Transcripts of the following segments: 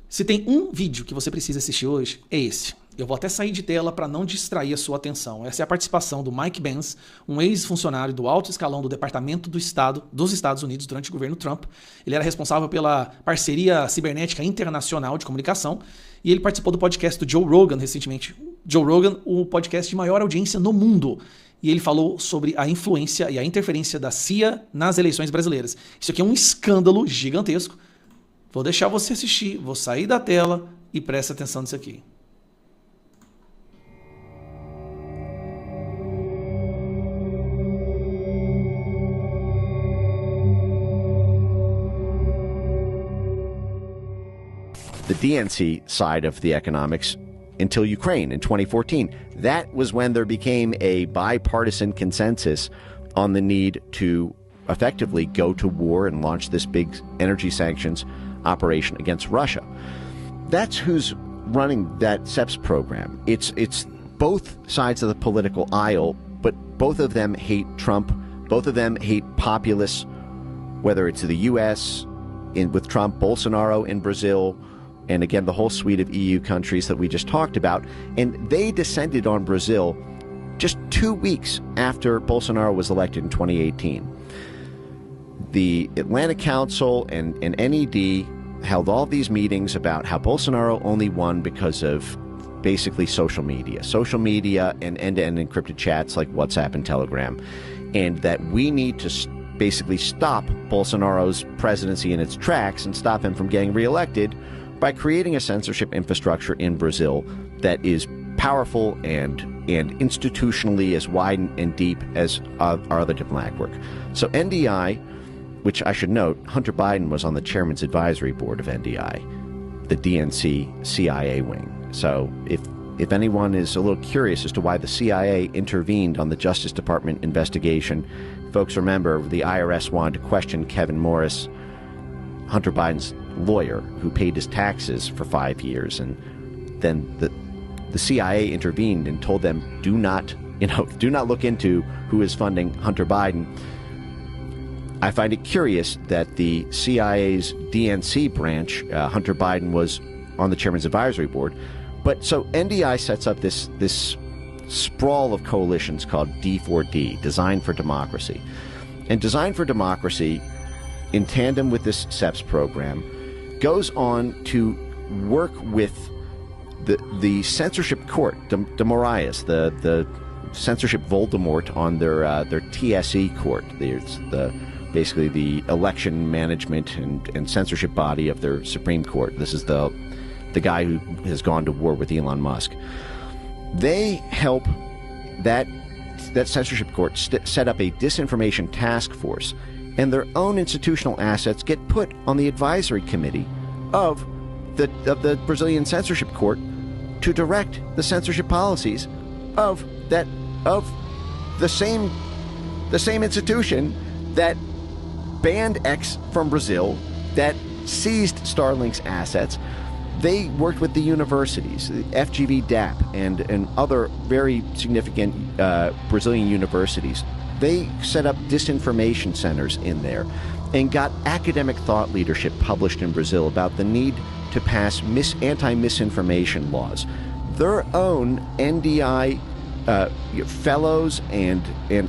Se tem um vídeo que você precisa assistir hoje, é esse. Eu vou até sair de tela para não distrair a sua atenção. Essa é a participação do Mike Pence, um ex-funcionário do alto escalão do Departamento do Estado dos Estados Unidos durante o governo Trump. Ele era responsável pela parceria cibernética internacional de comunicação e ele participou do podcast do Joe Rogan recentemente. Joe Rogan, o podcast de maior audiência no mundo. E ele falou sobre a influência e a interferência da CIA nas eleições brasileiras. Isso aqui é um escândalo gigantesco. Vou deixar você assistir, vou sair da tela e presta atenção nisso aqui. The DNC side of the economics until Ukraine in 2014. That was when there became a bipartisan consensus on the need to effectively go to war and launch this big energy sanctions operation against Russia. That's who's running that CEPS program. It's both sides of the political aisle, but both of them hate Trump. Both of them hate populists, whether it's the U.S. with Trump, Bolsonaro in Brazil, and again, the whole suite of EU countries that we just talked about. And they descended on Brazil just 2 weeks after Bolsonaro was elected in 2018. The Atlantic Council and NED held all these meetings about how Bolsonaro only won because of basically social media and end-to-end encrypted chats like WhatsApp and Telegram, and that we need to basically stop Bolsonaro's presidency in its tracks and stop him from getting reelected by creating a censorship infrastructure in Brazil that is powerful and institutionally as wide and deep as our other diplomatic work. So NDI, which I should note, Hunter Biden was on the chairman's advisory board of NDI, the DNC CIA wing. So if anyone is a little curious as to why the CIA intervened on the Justice Department investigation, folks remember the IRS wanted to question Kevin Morris, Hunter Biden's lawyer, who paid his taxes for 5 years, and then the CIA intervened and told them, do not look into who is funding Hunter Biden. I find it curious that the CIA's DNC branch, Hunter Biden, was on the chairman's advisory board. But so NDI sets up this sprawl of coalitions called D4D, Design for Democracy. And Design for Democracy, in tandem with this CEPS program, goes on to work with the censorship court, de Moraes, the censorship Voldemort on their TSE court. It's basically the election management and censorship body of their Supreme Court. This is the guy who has gone to war with Elon Musk. They help that censorship court set up a disinformation task force, and their own institutional assets get put on the advisory committee of the Brazilian censorship court to direct the censorship policies of the same institution that banned X from Brazil, that seized Starlink's assets. They worked with the universities, FGV DAP, and other very significant Brazilian universities. They set up disinformation centers in there and got academic thought leadership published in Brazil about the need to pass anti-misinformation laws. Their own NDI fellows and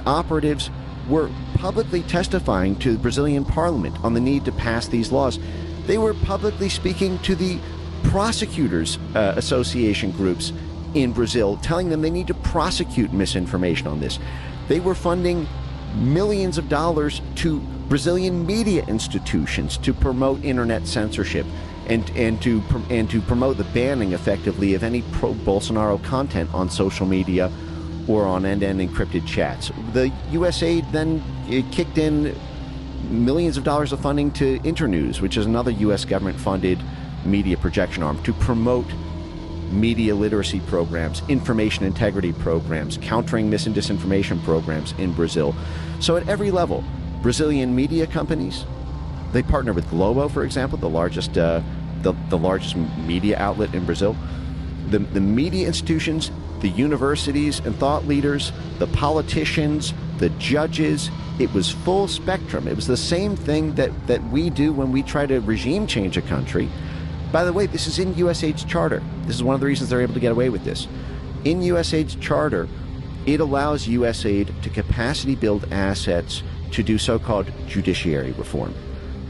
operatives were publicly testifying to the Brazilian parliament on the need to pass these laws. They were publicly speaking to the prosecutors association groups in Brazil, telling them they need to prosecute misinformation on this. They were funding millions of dollars to Brazilian media institutions to promote internet censorship and to promote the banning effectively of any pro-Bolsonaro content on social media or on end-to-end encrypted chats. The USAID then kicked in millions of dollars of funding to Internews, which is another U.S. government-funded media projection arm, to promote media literacy programs, information integrity programs, countering mis and disinformation programs in Brazil. So at every level, Brazilian media companies, they partner with Globo, for example, the largest media outlet in Brazil. The media institutions, the universities and thought leaders, the politicians, the judges, it was full spectrum. It was the same thing that we do when we try to regime change a country. by the way, this is in USAID's charter. This is one of the reasons they're able to get away with this. In USAID's charter, it allows USAID to capacity build assets to do so-called judiciary reform,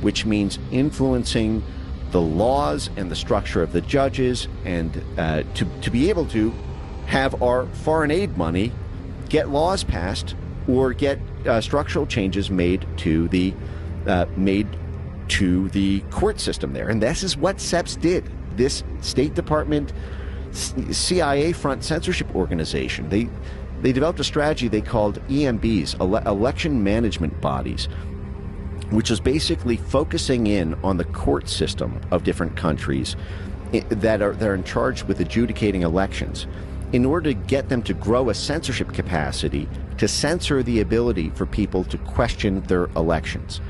which means influencing the laws and the structure of the judges, and to be able to have our foreign aid money get laws passed or get structural changes made to the court system there. And this is what SEPS did. This State Department, CIA front censorship organization, they developed a strategy they called EMBs, election management bodies, which is basically focusing in on the court system of different countries that are in charge with adjudicating elections, in order to get them to grow a censorship capacity to censor the ability for people to question their elections.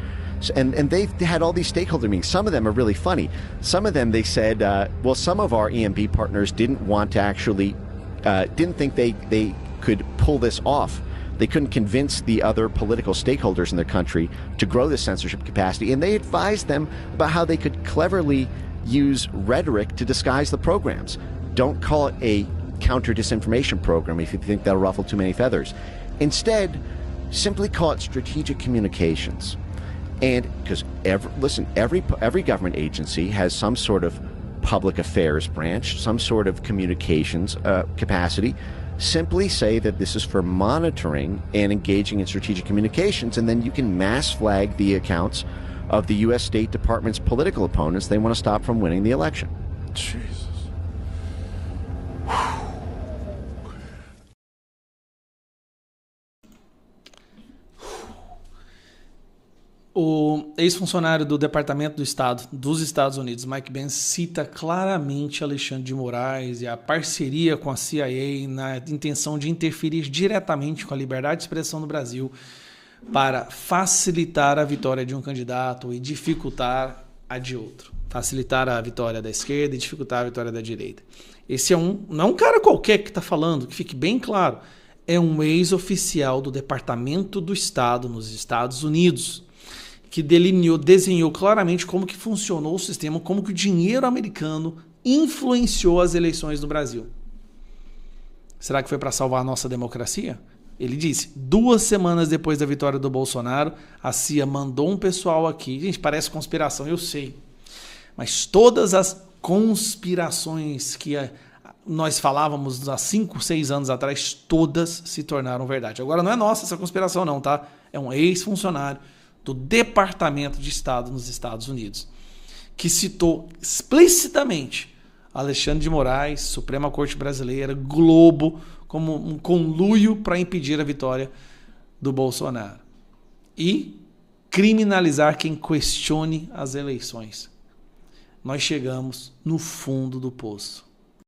And they've had all these stakeholder meetings. Some of them are really funny. Some of them, they said, well, some of our EMB partners didn't want to actually, didn't think they could pull this off. They couldn't convince the other political stakeholders in their country to grow this censorship capacity, and they advised them about how they could cleverly use rhetoric to disguise the programs. Don't call it a counter-disinformation program if you think that'll ruffle too many feathers. Instead, simply call it strategic communications. And because every government agency has some sort of public affairs branch, some sort of communications capacity. Simply say that this is for monitoring and engaging in strategic communications, and then you can mass flag the accounts of the U.S. State Department's political opponents they want to stop from winning the election. Jesus. O ex-funcionário do Departamento do Estado dos Estados Unidos, Mike Pence, cita claramente Alexandre de Moraes e a parceria com a CIA na intenção de interferir diretamente com a liberdade de expressão no Brasil para facilitar a vitória de um candidato e dificultar a de outro. Facilitar a vitória da esquerda e dificultar a vitória da direita. Esse não é um cara qualquer que está falando, que fique bem claro. É um ex-oficial do Departamento do Estado nos Estados Unidos, que desenhou claramente como que funcionou o sistema, como que o dinheiro americano influenciou as eleições no Brasil. Será que foi para salvar a nossa democracia? Ele disse, 2 semanas depois da vitória do Bolsonaro, a CIA mandou um pessoal aqui. Gente, parece conspiração, eu sei. Mas todas as conspirações que nós falávamos há 5, 6 anos atrás, todas se tornaram verdade. Agora não é nossa essa conspiração não, tá? É um ex-funcionário do Departamento de Estado nos Estados Unidos, que citou explicitamente Alexandre de Moraes, Suprema Corte Brasileira, Globo, como um conluio para impedir a vitória do Bolsonaro e criminalizar quem questione as eleições. Nós chegamos no fundo do poço.